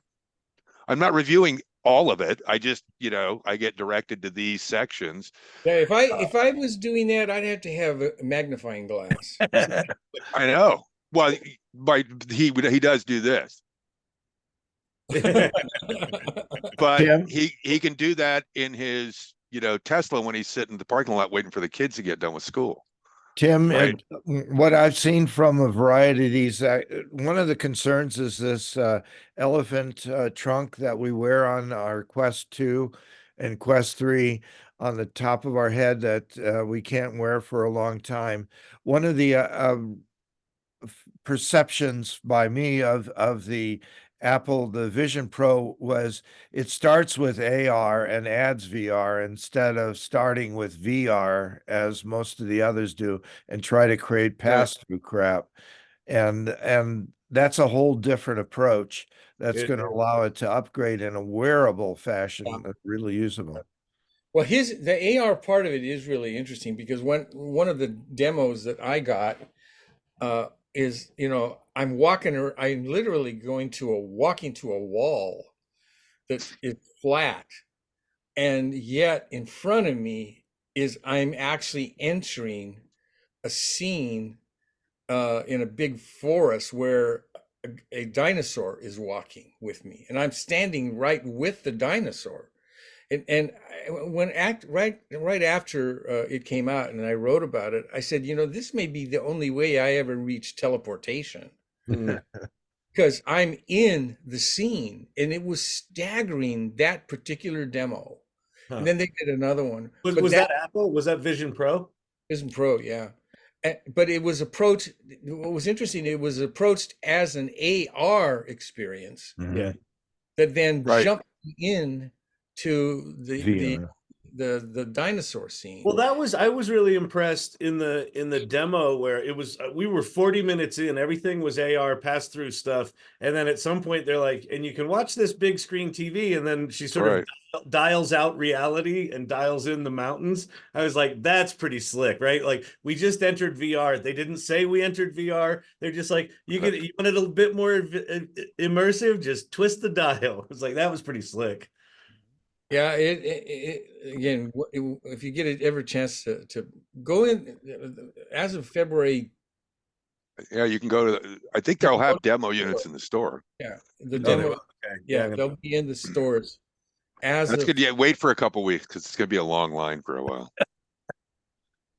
I'm not reviewing all of it. I just, I get directed to these sections. Yeah, if I was doing that, I'd have to have a magnifying glass. I know. Well, he does do this. But he can do that in his, Tesla when he's sitting in the parking lot waiting for the kids to get done with school. Tim, what I've seen from a variety of these, one of the concerns is this elephant trunk that we wear on our Quest 2 and Quest 3 on the top of our head that we can't wear for a long time. One of the perceptions by me of the Apple, the Vision Pro, was it starts with AR and adds VR instead of starting with VR as most of the others do and try to create pass-through crap. And that's a whole different approach that's going to allow it to upgrade in a wearable fashion that's really usable. Well, the AR part of it is really interesting, because one of the demos that I got is, I'm literally walking to a wall that is flat, and yet in front of me is I'm actually entering a scene in a big forest where a dinosaur is walking with me, and I'm standing right with the dinosaur. And right after it came out, and I wrote about it, I said, this may be the only way I ever reach teleportation. Because I'm in the scene, and it was staggering, that particular demo. And then they did another one. Was that Apple? Was that Vision Pro? Vision Pro, yeah. But it was approached, what was interesting, it was approached as an AR experience Yeah. that then Right. jumped in to VR. the dinosaur scene. Well, I was really impressed in the demo where it was we were 40 minutes in, everything was AR pass through stuff, and then at some point they're like, and you can watch this big screen TV, and then she sort of dials out reality and dials in the mountains. I was like, that's pretty slick, right? Like, we just entered VR. They didn't say we entered VR. They're just like, you want it a bit more immersive, just twist the dial. It was like, that was pretty slick. Yeah, again, if you get ever chance to go in as of February. Yeah, you can go to. I think they'll have demo units in the store. Yeah, the demo. Okay. Yeah, they'll be in the stores. That's good. Yeah, wait for a couple weeks because it's going to be a long line for a while.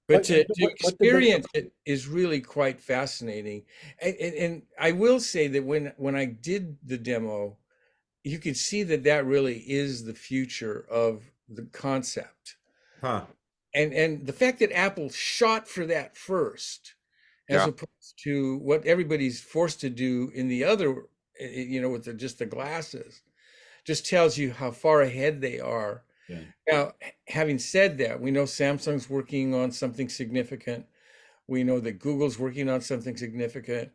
But to experience it is really quite fascinating, and I will say that when I did the demo, you can see that really is the future of the concept. And the fact that Apple shot for that first, as opposed to what everybody's forced to do in the other, with just the glasses, just tells you how far ahead they are. Yeah. Now, having said that, we know Samsung's working on something significant. We know that Google's working on something significant.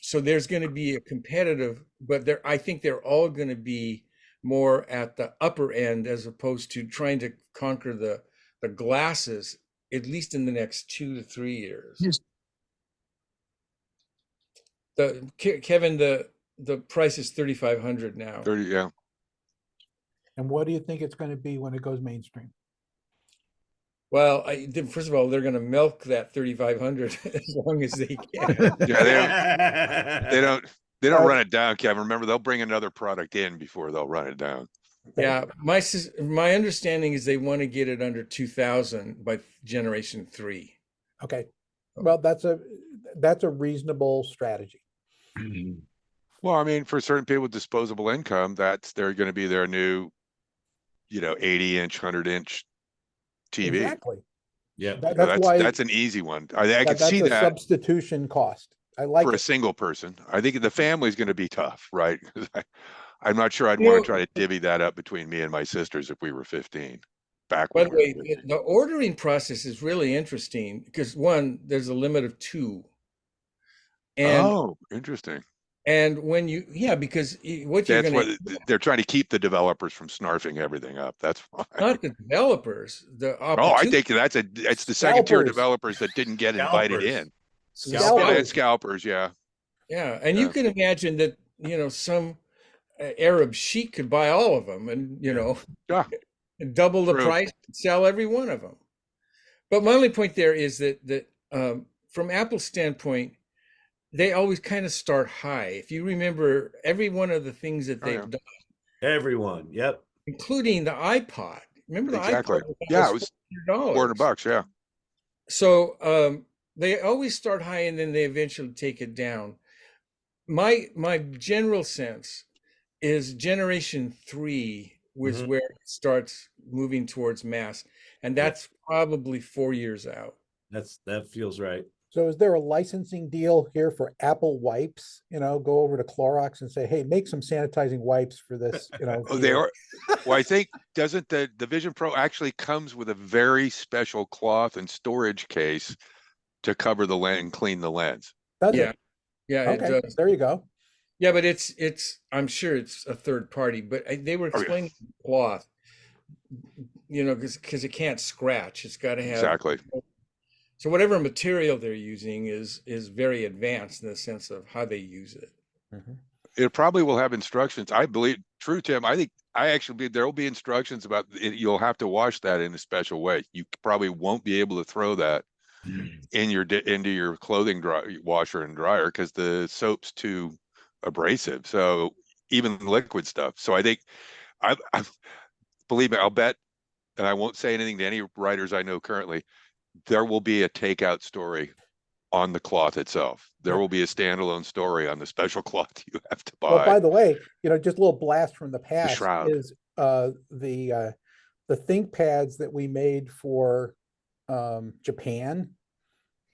So there's going to be a competitive, but I think they're all going to be more at the upper end as opposed to trying to conquer the glasses, at least in the next 2 to 3 years. Yes. Kevin, the price is $3,500 now. 30, yeah. And what do you think it's going to be when it goes mainstream? Well, first of all, they're going to milk that 3,500 as long as they can. Yeah, they don't run it down, Kevin. Remember, they'll bring another product in before they'll run it down. Yeah, my understanding is they want to get it under 2,000 by generation 3. Okay, well, that's a reasonable strategy. Well, I mean, for certain people with disposable income, they're going to be their new, 80-inch, 100-inch TV. Exactly. Yeah, that's an easy one. I can see that substitution cost. I like for it. a single person. I think the family's going to be tough, right? I'm not sure I'd want to try to divvy that up between me and my sisters if we were 15. By the way, the ordering process is really interesting because one, there's a limit of 2. And interesting. And when because they're trying to keep the developers from snarfing everything up. That's why. Not the developers. I think it's the second tier developers that didn't get invited in. Scalpers, yeah. Yeah, and you can imagine that some Arab sheik could buy all of them, and double the price and sell every one of them. But my only point there is that from Apple's standpoint, they always kind of start high. If you remember every one of the things that they've done. Everyone, yep. Including the iPod. Remember the iPod? Yeah, it was $400, yeah. So they always start high and then they eventually take it down. My general sense is generation 3 was where it starts moving towards mass. And that's probably 4 years out. That feels right. So is there a licensing deal here for Apple wipes? Go over to Clorox and say, hey, make some sanitizing wipes for this. They are. Well, I think doesn't the Vision Pro actually comes with a very special cloth and storage case to cover the lens and clean the lens. Does it? Yeah, okay. It does. There you go. Yeah, but it's I'm sure it's a third party, but they were explaining cloth, because it can't scratch. It's got to have exactly. So whatever material they're using is very advanced in the sense of how they use it. It probably will have instructions. I believe, true, Tim. I think I actually, there will be instructions about it. You'll have to wash that in a special way. You probably won't be able to throw that in your into your clothing washer and dryer because the soap's too abrasive. So even liquid stuff. So I think I believe me, I'll bet, and I won't say anything to any writers I know currently. There will be a takeout story on the cloth itself. There will be a standalone story on the special cloth you have to Well, buy. by the way, just a little blast from the The past shroud. is the think pads that we made for Japan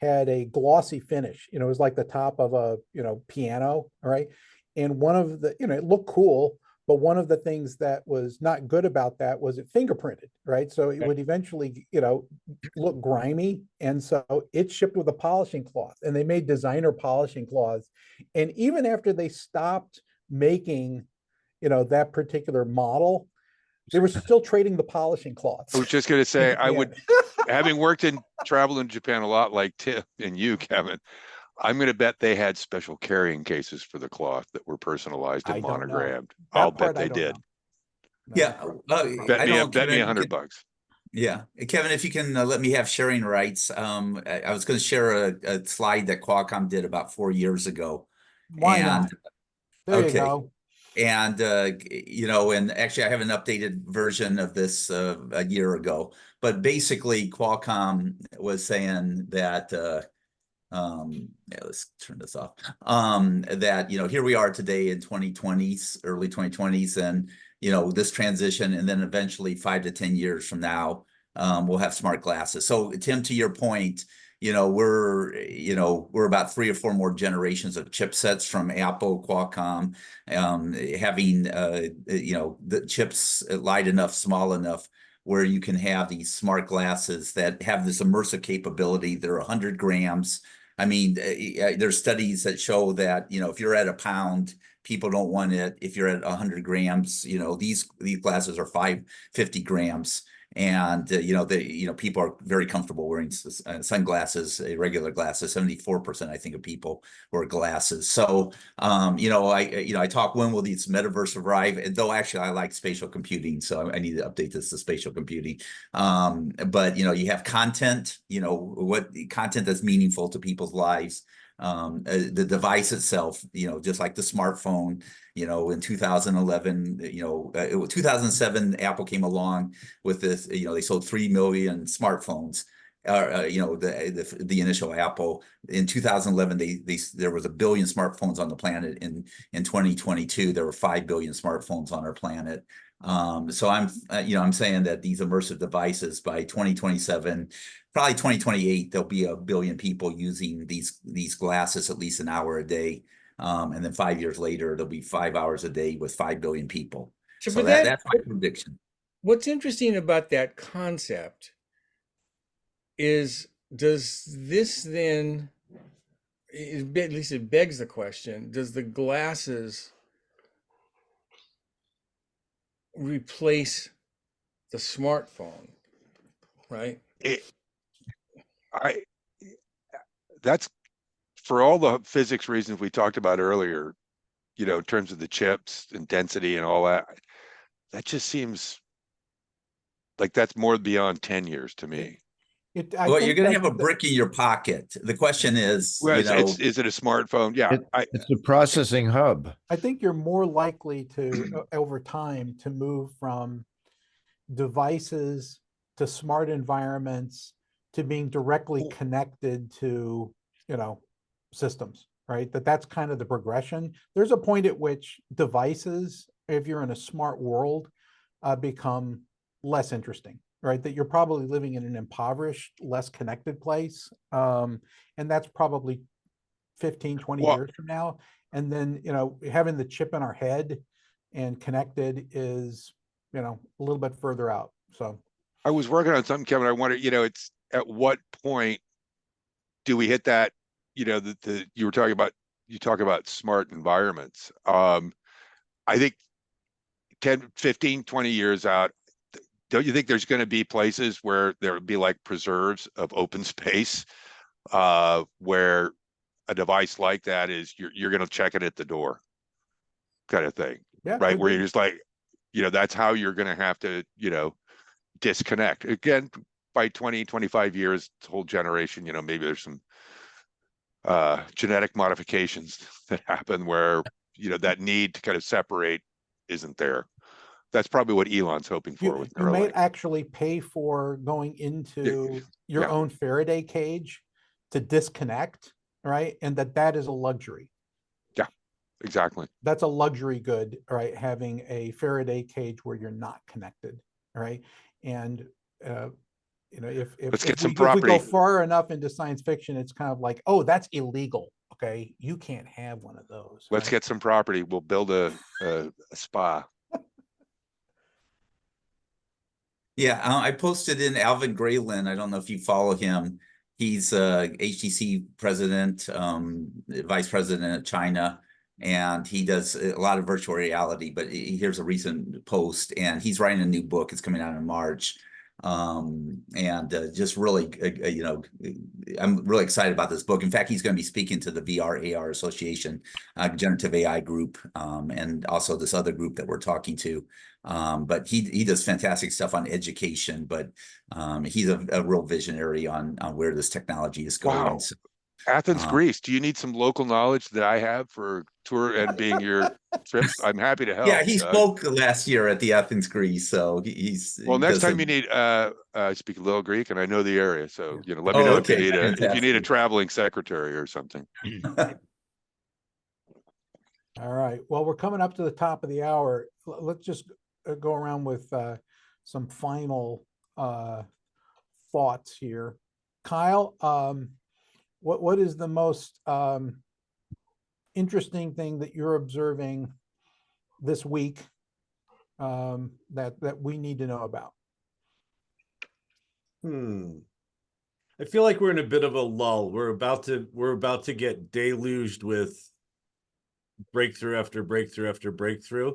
had a glossy finish. It was like the top of a piano, right? And one of the it looked cool, but one of the things that was not good about that was it fingerprinted, right? So it would eventually look grimy, and so it shipped with a polishing cloth, and they made designer polishing cloths. And even after they stopped making that particular model, they were still trading the polishing cloths. I was just going to say, I would, having worked in travel in Japan a lot, like Tim and you, Kevin, I'm going to bet they had special carrying cases for the cloth that were personalized and monogrammed. I'll bet they did. Yeah, Bet me $100. Yeah, Kevin, if you can let me have sharing rights. I was going to share a slide that Qualcomm did about 4 years ago. Why not? There you go. And and actually I have an updated version of this a year ago. But basically, Qualcomm was saying that let's turn this off. That here we are today in 2020s, early 2020s, and this transition, and then eventually 5 to 10 years from now, we'll have smart glasses. So Tim, to your point, we're about 3 or 4 more generations of chipsets from Apple, Qualcomm, having the chips light enough, small enough where you can have these smart glasses that have this immersive capability. They're 100 grams. I mean, there's studies that show that, if you're at a pound, people don't want it. If you're at 100 grams, these glasses are 50 grams. And people are very comfortable wearing sunglasses, regular glasses. 74%, I think, of people wear glasses. So, I talk, when will these metaverse arrive? And though actually I like spatial computing, so I need to update this to spatial computing. But you have content, what content that's meaningful to people's lives. The device itself, just like the smartphone, in 2011, 2007, Apple came along with this, they sold 3 million smartphones. The initial Apple. In 2011, there was 1 billion smartphones on the planet. In 2022, there were 5 billion smartphones on our planet. So I'm saying that these immersive devices by 2027, probably 2028, there'll be 1 billion people using these glasses at least an hour a day. And then 5 years later, there'll be 5 hours a day with 5 billion people. So that's my prediction. What's interesting about that concept is, does this then, at least it begs the question, does the glasses replace the smartphone, right? That's for all the physics reasons we talked about earlier, in terms of the chips and density and all that. That just seems like that's more beyond 10 years to me. Well, you're going to have a brick in your pocket. The question is, is it a smartphone? Yeah. It's a processing hub. I think you're more likely to, over time, to move from devices to smart environments to being directly connected to, systems, right? That's kind of the progression. There's a point at which devices, if you're in a smart world, become less interesting, right? That you're probably living in an impoverished, less connected place. And that's probably 15, 20 years from now. And then, having the chip in our head and connected is, a little bit further out. So I was working on something, Kevin. I wonder, it's at what point do we hit that, you talk about smart environments. I think 10, 15, 20 years out, don't you think there's going to be places where there would be like preserves of open space, where a device like that is, you're going to check it at the door kind of thing, right? Where you're just like, that's how you're going to have to, disconnect. Again, by 20, 25 years, whole generation, maybe there's some genetic modifications that happen where, that need to kind of separate isn't there. That's probably what Elon's hoping for with You may Neuralink. actually pay for going into your Yeah. own Faraday cage to disconnect, right? And that is a luxury. Yeah, exactly. That's a luxury good, right? Having a Faraday cage where you're not connected, right? And Let's get if some we go property. far enough into science fiction, it's kind of like, oh, that's illegal. Okay, you can't have one of those. Let's right? get some property. We'll build a spa. Yeah, I posted in Alvin Graylin. I don't know if you follow him. He's HTC president, vice president of China, and he does a lot of virtual reality. But here's a recent post, and he's writing a new book. It's coming out in March, and just really, I'm really excited about this book. In fact, he's going to be speaking to the VR AR Association, Generative AI group, and also this other group that we're talking to. But he does fantastic stuff on education, but he's a real visionary on where this technology is going. Wow. So, Athens, Greece. Do you need some local knowledge that I have for tour and being your trip? I'm happy to help. Yeah, he spoke last year at the Athens, Greece. So next time you need, I speak a little Greek and I know the area. So, let me know if you need a traveling secretary or something. All right. Well, we're coming up to the top of the hour. Let's just go around with some final thoughts here. Kyle, what is the most interesting thing that you're observing this week that we need to know about? I feel like we're in a bit of a lull. We're about to get deluged with breakthrough after breakthrough after breakthrough.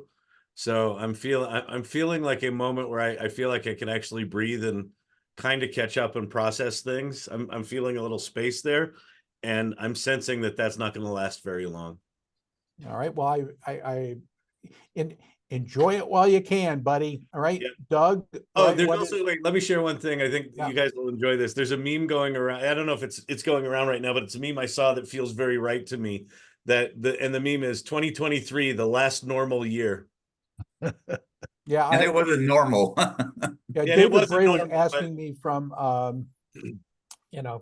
So I'm feeling like a moment where I feel like I can actually breathe and kind of catch up and process things. I'm feeling a little space there, and I'm sensing that that's not going to last very long. All right. Well, I enjoy it while you can, buddy. All right, yeah. Doug. Oh, there's also wait, let me share one thing. I think you guys will enjoy this. There's a meme going around. I don't know if it's going around right now, but it's a meme I saw that feels very right to me. And the meme is 2023, the last normal year. Yeah, and it wasn't normal. Yeah, David Bray was asking me from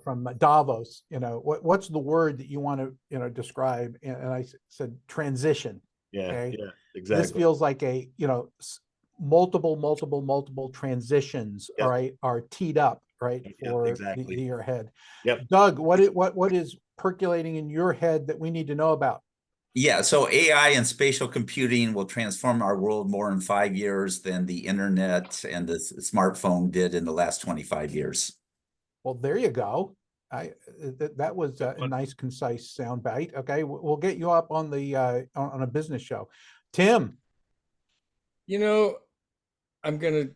from Davos, what's the word that you want to describe, and I said transition. Yeah, okay? yeah, exactly. This feels like a multiple transitions, yep. all right, are teed up, right, for exactly. the year ahead. Yep. Doug, what is percolating in your head that we need to know about? Yeah, so AI and spatial computing will transform our world more in 5 years than the internet and the smartphone did in the last 25 years. Well, there you go. That was a nice, concise soundbite. Okay, we'll get you up on the on a business show. Tim, I'm going to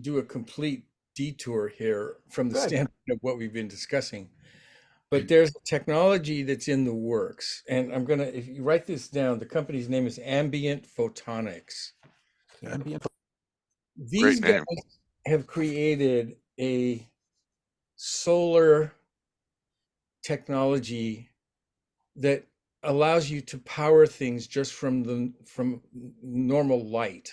do a complete detour here from the standpoint of what we've been discussing. But there's a technology that's in the works, and if you write this down, the company's name is Ambient Photonics. These guys have created a solar technology that allows you to power things just from normal light.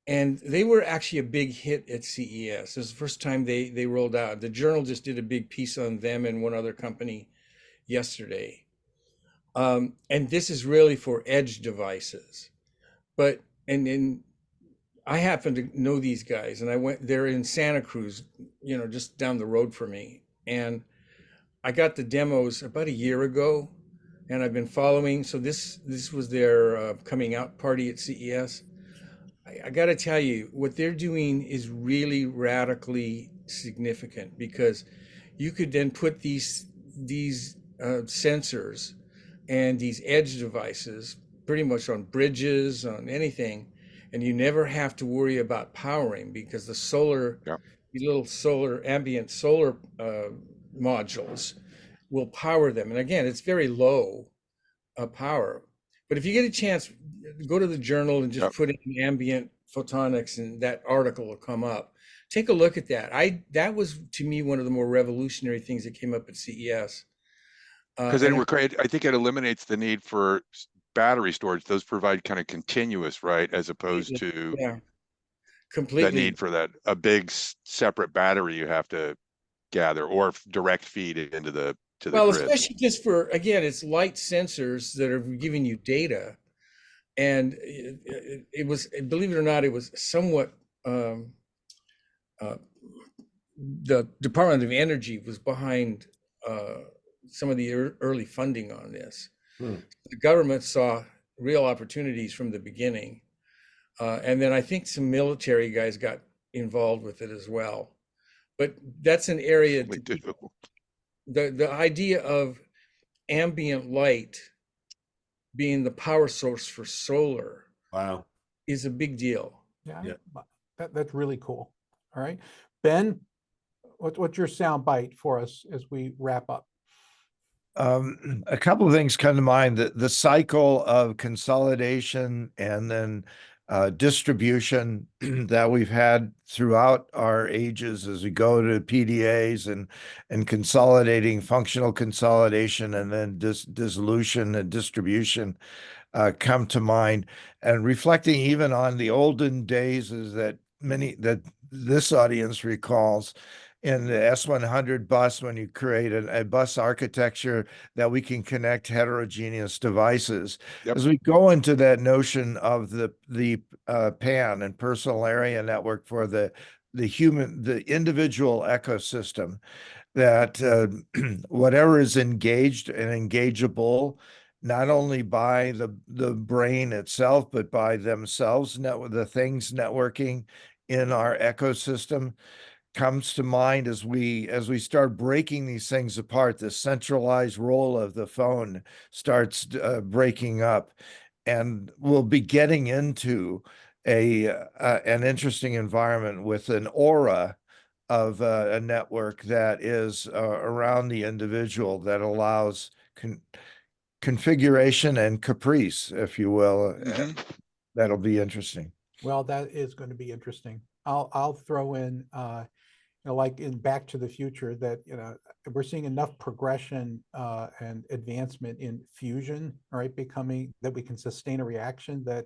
And they were actually a big hit at CES. It was the first time they rolled out. The Journal just did a big piece on them and one other company yesterday. And this is really for edge devices. But I happen to know these guys, and they're in Santa Cruz, just down the road from me. And I got the demos about a year ago, and I've been following. So this was their coming out party at CES. I got to tell you, what they're doing is really radically significant, because you could then put these sensors and these edge devices pretty much on bridges, on anything, and you never have to worry about powering, because the solar, these little ambient solar modules will power them. And again, it's very low power, But if you get a chance, go to the journal and just put in ambient photonics, and that article will come up. Take a look at that. That was, to me, one of the more revolutionary things that came up at CES. Because I think it eliminates the need for battery storage. Those provide kind of continuous, right, as opposed to completely the need for a big separate battery you have to gather or direct feed it into the grid. Especially just for, again, it's light sensors that are giving you data, and it was, believe it or not, it was somewhat the Department of Energy was behind some of the early funding on this. The government saw real opportunities from the beginning, and then I think some military guys got involved with it as well. But that's an area the idea of ambient light being the power source for solar is a big deal. That's really cool. All right, Ben, what's your sound bite for us as we wrap up? A couple of things come to mind. The cycle of consolidation and then distribution that we've had throughout our ages as we go to PDAs and consolidating, functional consolidation, and then dissolution and distribution come to mind. And reflecting even on the olden days is that this audience recalls in the S100 bus, when you create a bus architecture that we can connect heterogeneous devices. As we go into that notion of the PAN and personal area network for the individual ecosystem, that whatever is engaged and engageable, not only by the brain itself, but by themselves, the things networking in our ecosystem, comes to mind as we start breaking these things apart. The centralized role of the phone starts breaking up, and we'll be getting into an interesting environment with an aura of a network that is around the individual that allows configuration and caprice, if you will. That'll be interesting. Well, that is going to be interesting. I'll throw in like in Back to the Future, that we're seeing enough progression and advancement in fusion, right, becoming that we can sustain a reaction that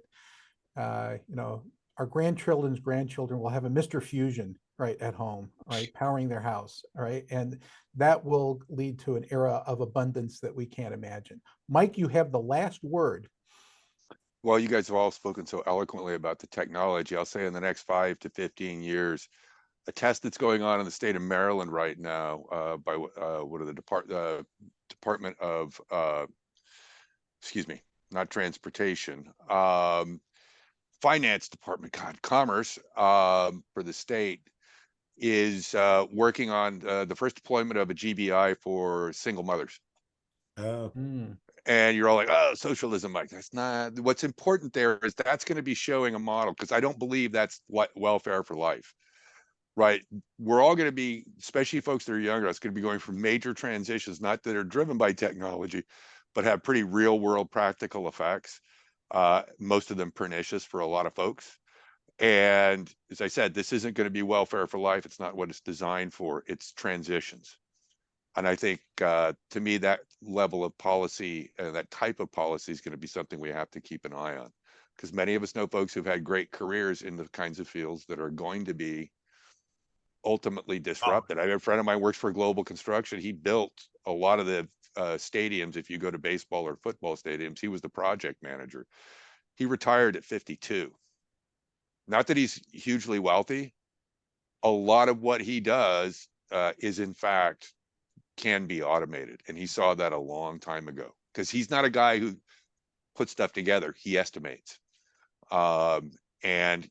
our grandchildren's grandchildren will have a Mr. Fusion right at home, right, powering their house, right, and that will lead to an era of abundance that we can't imagine. Mike, you have the last word. Well, you guys have all spoken so eloquently about the technology. I'll say in the next 5 to 15 years, a test that's going on in the state of Maryland right now by what are the Department of excuse me, not transportation, finance department, commerce for the state is working on the first deployment of a GBI for single mothers. And you're all like, oh, socialism, Mike. That's not what's important. There is that's going to be showing a model, because I don't believe that's what welfare for life. Right. We're all going to be, especially folks that are younger, it's going to be going through major transitions, not that are driven by technology, but have pretty real world practical effects. Most of them pernicious for a lot of folks. And as I said, this isn't going to be welfare for life. It's not what it's designed for. It's transitions. And I think to me, that level of policy and that type of policy is going to be something we have to keep an eye on, because many of us know folks who've had great careers in the kinds of fields that are going to be ultimately disrupted. I have a friend of mine works for global construction. He built a lot of the stadiums. If you go to baseball or football stadiums, he was the project manager. He retired at 52. Not that he's hugely wealthy. A lot of what he does is in fact can be automated. And he saw that a long time ago, because he's not a guy who puts stuff together. He estimates. And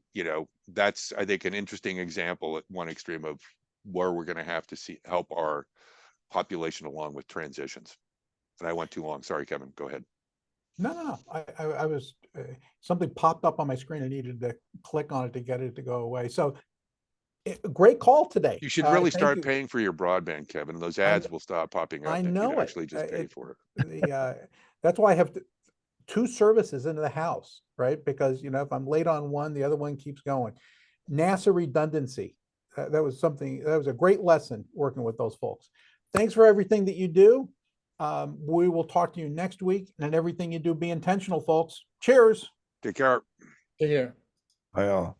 that's, I think, an interesting example at one extreme of where we're going to have to help our population along with transitions. And I went too long. Sorry, Kevin, go ahead. No. I was something popped up on my screen. I needed to click on it to get it to go away. So great call today. You should really start paying for your broadband, Kevin. Those ads will stop popping up. I know it. Actually just pay for it. That's why I have two services into the house, right? Because, you know, if I'm late on one, the other one keeps going. NASA redundancy. That was something, that was a great lesson working with those folks. Thanks for everything that you do. We will talk to you next week, and everything you do, be intentional, folks. Cheers. Take care. Yeah. Bye all.